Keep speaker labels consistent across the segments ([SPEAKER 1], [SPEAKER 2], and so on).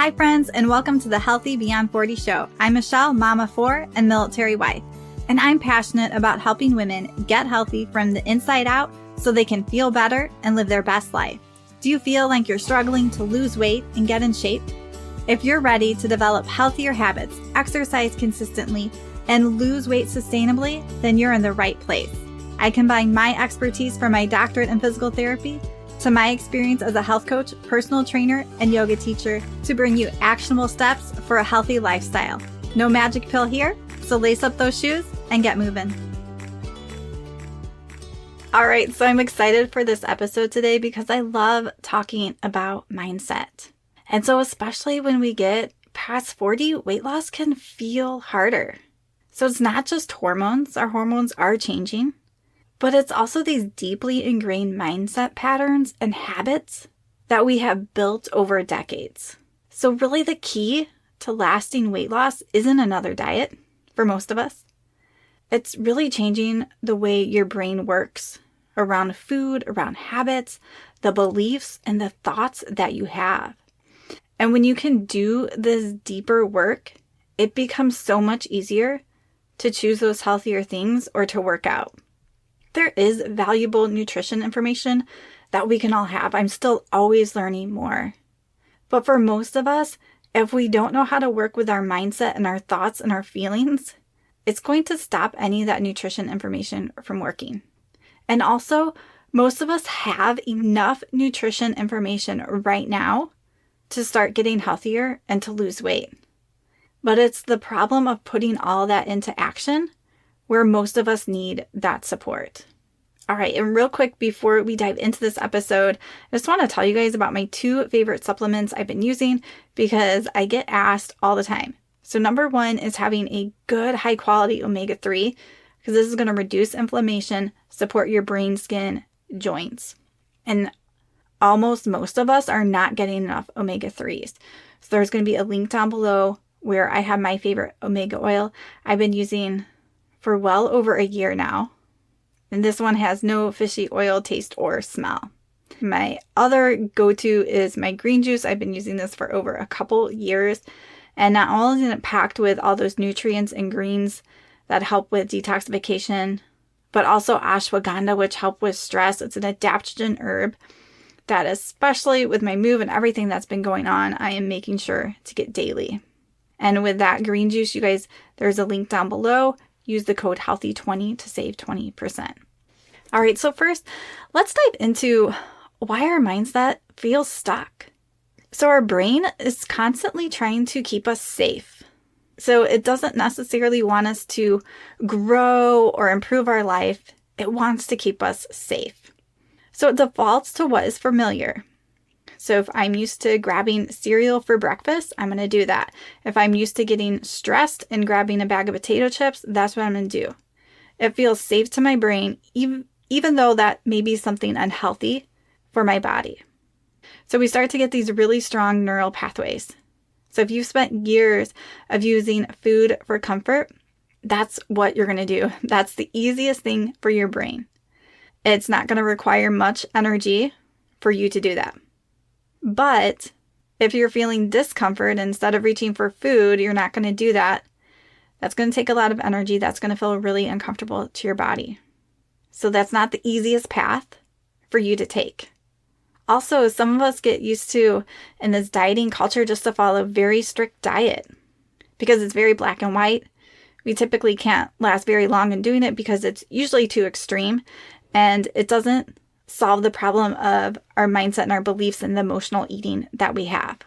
[SPEAKER 1] Hi friends, and welcome to the Healthy Beyond 40 show. I'm Michele, mama 4 and military wife, and I'm passionate about helping women get healthy from the inside out so they can feel better and live their best life. Do you feel like you're struggling to lose weight and get in shape? If you're ready to develop healthier habits, exercise consistently, and lose weight sustainably, then you're in the right place. I combine my expertise from my doctorate in physical therapy to my experience as a health coach, personal trainer, and yoga teacher to bring you actionable steps for a healthy lifestyle. No magic pill here, so lace up those shoes and get moving. All right, so I'm excited for this episode today because I love talking about mindset. And so especially when we get past 40, weight loss can feel harder. So it's not just hormones. Our hormones are changing. But it's also these deeply ingrained mindset patterns and habits that we have built over decades. So really the key to lasting weight loss isn't another diet for most of us. It's really changing the way your brain works around food, around habits, the beliefs, and the thoughts that you have. And when you can do this deeper work, it becomes so much easier to choose those healthier things or to work out. There is valuable nutrition information that we can all have. I'm still always learning more. But for most of us, if we don't know how to work with our mindset and our thoughts and our feelings, it's going to stop any of that nutrition information from working. And also, most of us have enough nutrition information right now to start getting healthier and to lose weight. But it's the problem of putting all that into action where most of us need that support. All right, and real quick before we dive into this episode, I just want to tell you guys about my 2 favorite supplements I've been using because I get asked all the time. So number 1 is having a good high quality omega-3 because this is going to reduce inflammation, support your brain, skin, joints. And almost most of us are not getting enough omega-3s. So there's going to be a link down below where I have my favorite omega oil I've been using for well over a year now. And this one has no fishy oil taste or smell. My other go-to is my green juice. I've been using this for over a couple years. And not only is it packed with all those nutrients and greens that help with detoxification, but also ashwagandha, which help with stress. It's an adaptogen herb that, especially with my move and everything that's been going on, I am making sure to get daily. And with that green juice, you guys, there's a link down below. Use the code HEALTHY20 to save 20%. All right, so first, let's dive into why our mindset feels stuck. So our brain is constantly trying to keep us safe. So it doesn't necessarily want us to grow or improve our life. It wants to keep us safe. So it defaults to what is familiar. So if I'm used to grabbing cereal for breakfast, I'm going to do that. If I'm used to getting stressed and grabbing a bag of potato chips, that's what I'm going to do. It feels safe to my brain, even though that may be something unhealthy for my body. So we start to get these really strong neural pathways. So if you've spent years of using food for comfort, that's what you're going to do. That's the easiest thing for your brain. It's not going to require much energy for you to do that. But if you're feeling discomfort, instead of reaching for food, you're not going to do that. That's going to take a lot of energy. That's going to feel really uncomfortable to your body. So that's not the easiest path for you to take. Also, some of us get used to, in this dieting culture, just to follow a very strict diet because it's very black and white. We typically can't last very long in doing it because it's usually too extreme and it doesn't solve the problem of our mindset and our beliefs and the emotional eating that we have.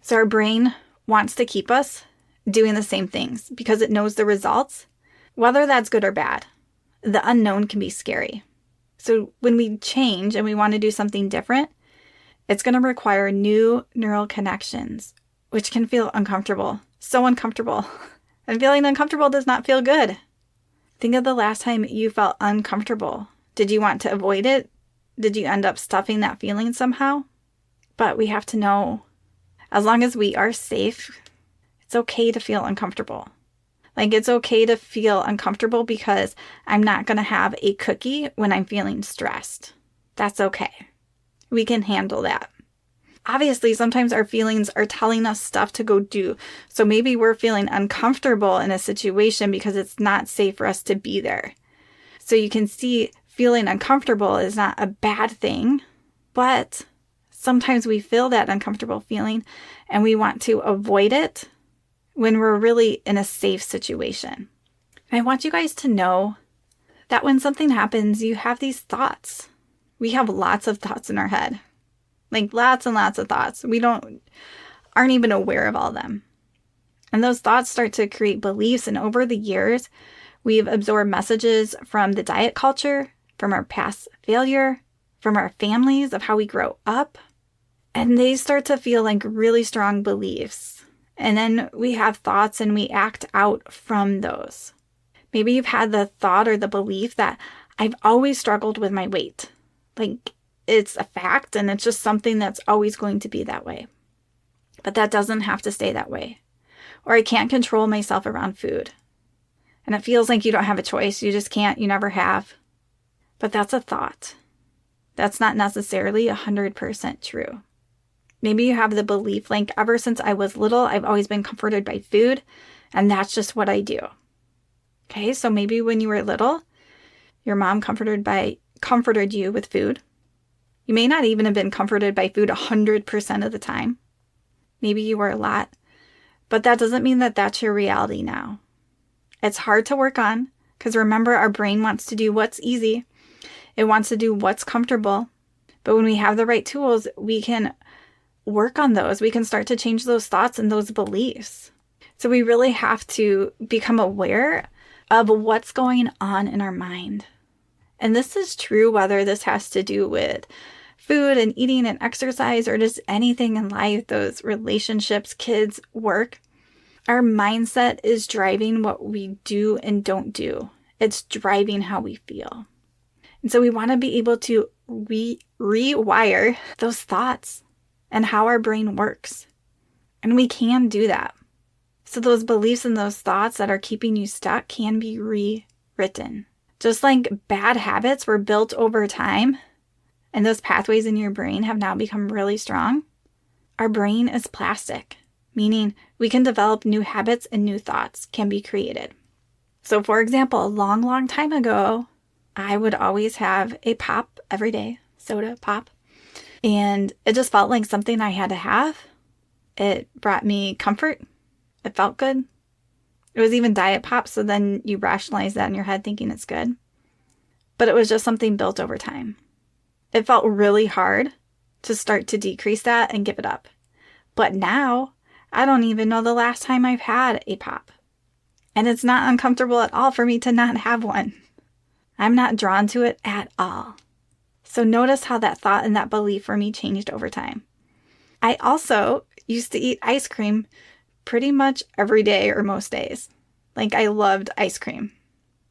[SPEAKER 1] So our brain wants to keep us doing the same things because it knows the results, whether that's good or bad. The unknown can be scary. So when we change and we want to do something different, it's going to require new neural connections, which can feel uncomfortable. So uncomfortable. And feeling uncomfortable does not feel good. Think of the last time you felt uncomfortable. Did you want to avoid it? Did you end up stuffing that feeling somehow? But we have to know, as long as we are safe, it's okay to feel uncomfortable. Like it's okay to feel uncomfortable because I'm not going to have a cookie when I'm feeling stressed. That's okay. We can handle that. Obviously, sometimes our feelings are telling us stuff to go do. So maybe we're feeling uncomfortable in a situation because it's not safe for us to be there. So you can see feeling uncomfortable is not a bad thing, but sometimes we feel that uncomfortable feeling and we want to avoid it when we're really in a safe situation. And I want you guys to know that when something happens, you have these thoughts. We have lots of thoughts in our head. Like lots and lots of thoughts. We aren't even aware of all of them. And those thoughts start to create beliefs. And over the years, we've absorbed messages from the diet culture, from our past failure, from our families of how we grow up. And they start to feel like really strong beliefs. And then we have thoughts and we act out from those. Maybe you've had the thought or the belief that I've always struggled with my weight. Like it's a fact and it's just something that's always going to be that way. But that doesn't have to stay that way. Or I can't control myself around food. And it feels like you don't have a choice. You just can't. You never have. But that's a thought. That's not necessarily 100% true. Maybe you have the belief like ever since I was little, I've always been comforted by food. And that's just what I do. Okay, so maybe when you were little, your mom comforted you with food. You may not even have been comforted by food 100% of the time. Maybe you were a lot, but that doesn't mean that that's your reality now. It's hard to work on because remember, our brain wants to do what's easy. It wants to do what's comfortable. But when we have the right tools, we can work on those. We can start to change those thoughts and those beliefs. So we really have to become aware of what's going on in our mind. And this is true whether this has to do with food and eating and exercise or just anything in life, those relationships, kids, work. Our mindset is driving what we do and don't do. It's driving how we feel. And so we want to be able to rewire those thoughts and how our brain works. And we can do that. So those beliefs and those thoughts that are keeping you stuck can be rewritten. Just like bad habits were built over time, and those pathways in your brain have now become really strong, our brain is plastic, meaning we can develop new habits and new thoughts can be created. So for example, a long, long time ago, I would always have a pop every day, soda pop, and it just felt like something I had to have. It brought me comfort. It felt good. It was even diet pop, so then you rationalize that in your head thinking it's good. But it was just something built over time. It felt really hard to start to decrease that and give it up. But now, I don't even know the last time I've had a pop. And it's not uncomfortable at all for me to not have one. I'm not drawn to it at all. So notice how that thought and that belief for me changed over time. I also used to eat ice cream pretty much every day or most days. Like I loved ice cream.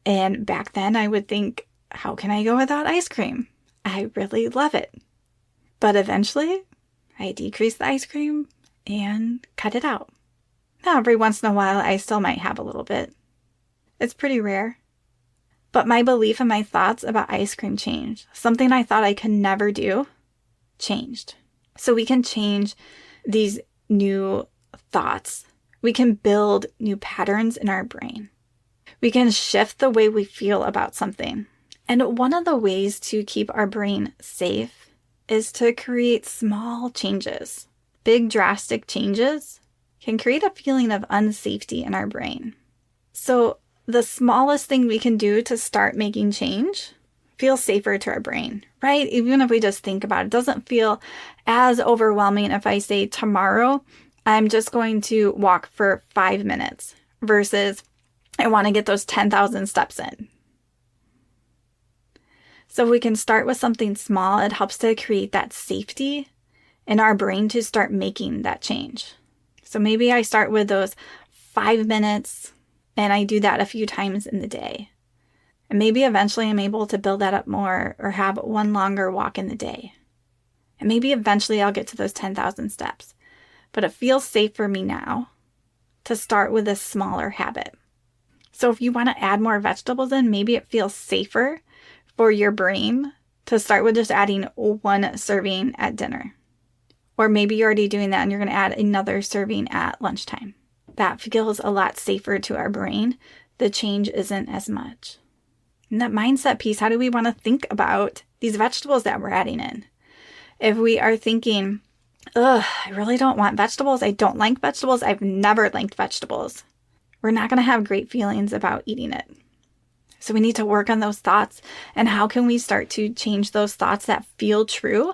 [SPEAKER 1] And back then I would think, how can I go without ice cream? I really love it. But eventually I decreased the ice cream and cut it out. Now every once in a while I still might have a little bit. It's pretty rare. But my belief and my thoughts about ice cream changed. Something I thought I could never do changed. So we can change these new thoughts. We can build new patterns in our brain. We can shift the way we feel about something. And one of the ways to keep our brain safe is to create small changes. Big drastic changes can create a feeling of unsafety in our brain. So the smallest thing we can do to start making change feels safer to our brain, right? Even if we just think about it, it doesn't feel as overwhelming if I say tomorrow, I'm just going to walk for 5 minutes versus I want to get those 10,000 steps in. So we can start with something small. It helps to create that safety in our brain to start making that change. So maybe I start with those 5 minutes and I do that a few times in the day. And maybe eventually I'm able to build that up more or have one longer walk in the day. And maybe eventually I'll get to those 10,000 steps. But it feels safe for me now to start with a smaller habit. So if you want to add more vegetables in, maybe it feels safer for your brain to start with just adding 1 serving at dinner. Or maybe you're already doing that and you're going to add another serving at lunchtime. That feels a lot safer to our brain. The change isn't as much. And that mindset piece, how do we want to think about these vegetables that we're adding in? If we are thinking, ugh, I really don't want vegetables. I don't like vegetables. I've never liked vegetables. We're not going to have great feelings about eating it. So we need to work on those thoughts. And how can we start to change those thoughts that feel true,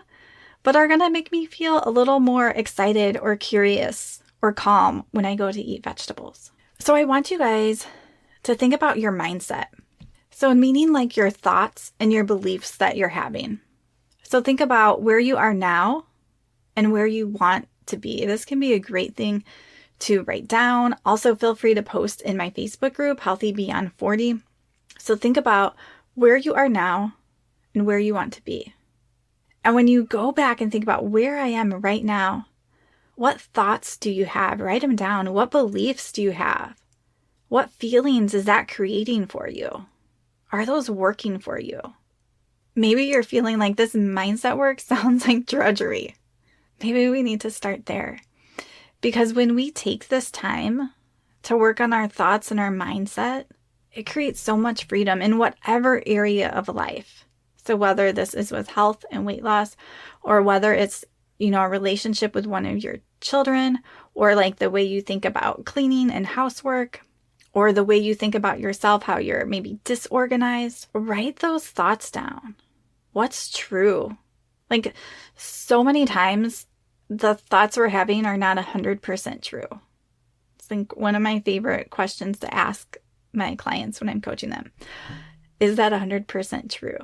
[SPEAKER 1] but are going to make me feel a little more excited or curious or calm when I go to eat vegetables? So I want you guys to think about your mindset. So meaning like your thoughts and your beliefs that you're having. So think about where you are now and where you want to be. This can be a great thing to write down. Also, feel free to post in my Facebook group, Healthy Beyond 40. So think about where you are now and where you want to be. And when you go back and think about where I am right now, what thoughts do you have? Write them down. What beliefs do you have? What feelings is that creating for you? Are those working for you? Maybe you're feeling like this mindset work sounds like drudgery. Maybe we need to start there. Because when we take this time to work on our thoughts and our mindset, it creates so much freedom in whatever area of life. So whether this is with health and weight loss, or whether it's, a relationship with one of your children, or like the way you think about cleaning and housework, or the way you think about yourself, how you're maybe disorganized, write those thoughts down. What's true? Like so many times, the thoughts we're having are not 100% true. It's like one of my favorite questions to ask my clients when I'm coaching them. Is that 100% true?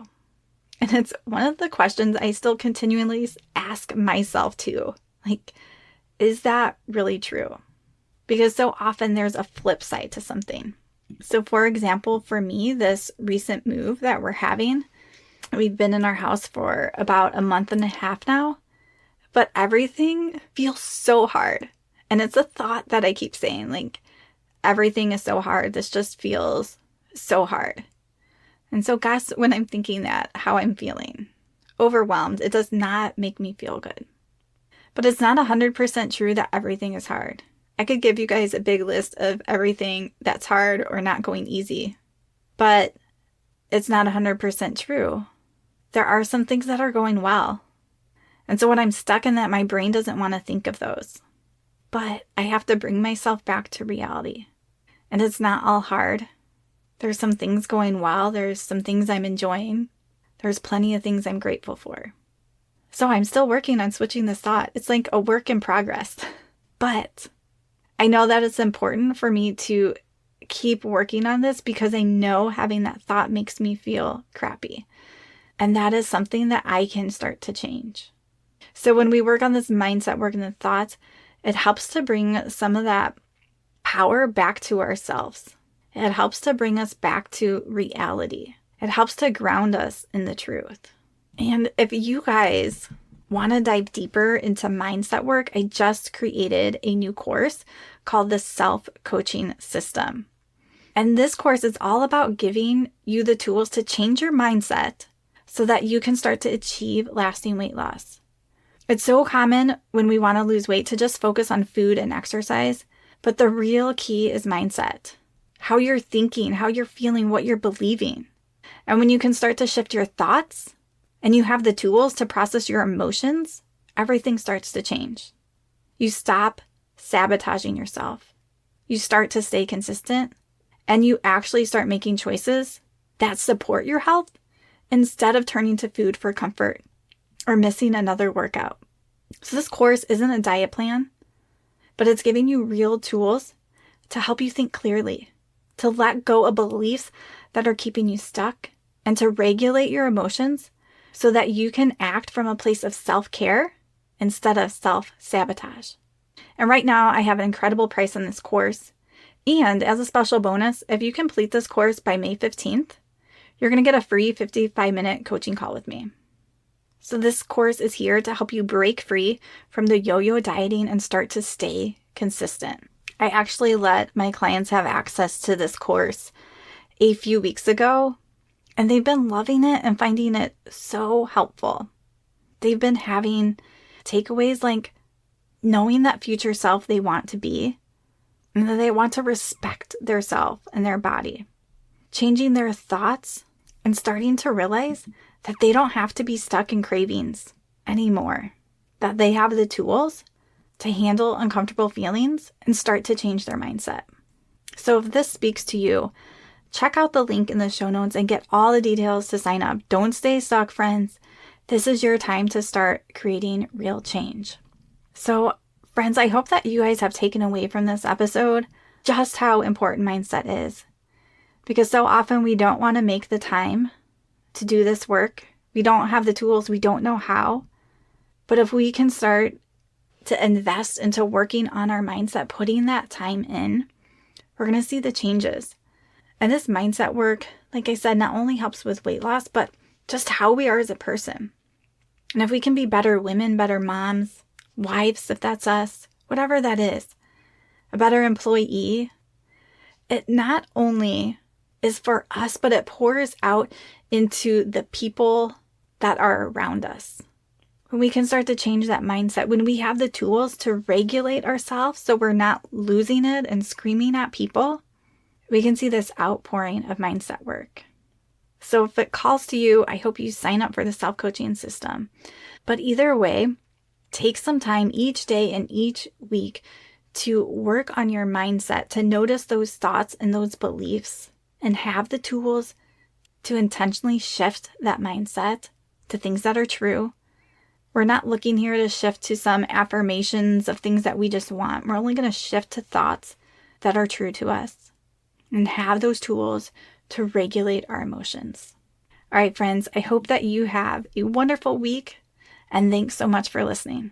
[SPEAKER 1] And it's one of the questions I still continually ask myself too. Like, is that really true? Because so often there's a flip side to something. So for example, for me, this recent move that we're having, we've been in our house for about a month and a half now, but everything feels so hard. And it's a thought that I keep saying, like, everything is so hard. This just feels so hard. And so guess when I'm thinking that, how I'm feeling. Overwhelmed. It does not make me feel good. But it's not 100% true that everything is hard. I could give you guys a big list of everything that's hard or not going easy. But it's not 100% true. There are some things that are going well. And so when I'm stuck in that, my brain doesn't want to think of those. But I have to bring myself back to reality. And it's not all hard. There's some things going well. There's some things I'm enjoying. There's plenty of things I'm grateful for. So I'm still working on switching this thought. It's like a work in progress. But I know that it's important for me to keep working on this because I know having that thought makes me feel crappy. And that is something that I can start to change. So when we work on this mindset, work on the thoughts, it helps to bring some of that power back to ourselves. It helps to bring us back to reality. It helps to ground us in the truth. And if you guys want to dive deeper into mindset work, I just created a new course called the Self-Coaching System. And this course is all about giving you the tools to change your mindset so that you can start to achieve lasting weight loss. It's so common when we want to lose weight to just focus on food and exercise, but the real key is mindset. How you're thinking, how you're feeling, what you're believing. And when you can start to shift your thoughts and you have the tools to process your emotions, everything starts to change. You stop sabotaging yourself. You start to stay consistent and you actually start making choices that support your health instead of turning to food for comfort or missing another workout. So this course isn't a diet plan, but it's giving you real tools to help you think clearly, to let go of beliefs that are keeping you stuck, and to regulate your emotions so that you can act from a place of self-care instead of self-sabotage. And right now, I have an incredible price on this course. And as a special bonus, if you complete this course by May 15th, you're going to get a free 55-minute coaching call with me. So this course is here to help you break free from the yo-yo dieting and start to stay consistent. I actually let my clients have access to this course a few weeks ago, and they've been loving it and finding it so helpful. They've been having takeaways like knowing that future self they want to be, and that they want to respect their self and their body. Changing their thoughts and starting to realize that they don't have to be stuck in cravings anymore. That they have the tools to handle uncomfortable feelings and start to change their mindset. So if this speaks to you, check out the link in the show notes and get all the details to sign up. Don't stay stuck, friends. This is your time to start creating real change. So, friends, I hope that you guys have taken away from this episode just how important mindset is. Because so often we don't want to make the time to do this work. We don't have the tools. We don't know how. But if we can start to invest into working on our mindset, putting that time in, we're going to see the changes. And this mindset work, like I said, not only helps with weight loss, but just how we are as a person. And if we can be better women, better moms, wives, if that's us, whatever that is, a better employee, it not only is for us, but it pours out into the people that are around us. When we can start to change that mindset, when we have the tools to regulate ourselves so we're not losing it and screaming at people, we can see this outpouring of mindset work. So if it calls to you, I hope you sign up for the self-coaching system. But either way, take some time each day and each week to work on your mindset, to notice those thoughts and those beliefs, and have the tools to intentionally shift that mindset to things that are true. We're not looking here to shift to some affirmations of things that we just want. We're only going to shift to thoughts that are true to us and have those tools to regulate our emotions. All right, friends, I hope that you have a wonderful week, and thanks so much for listening.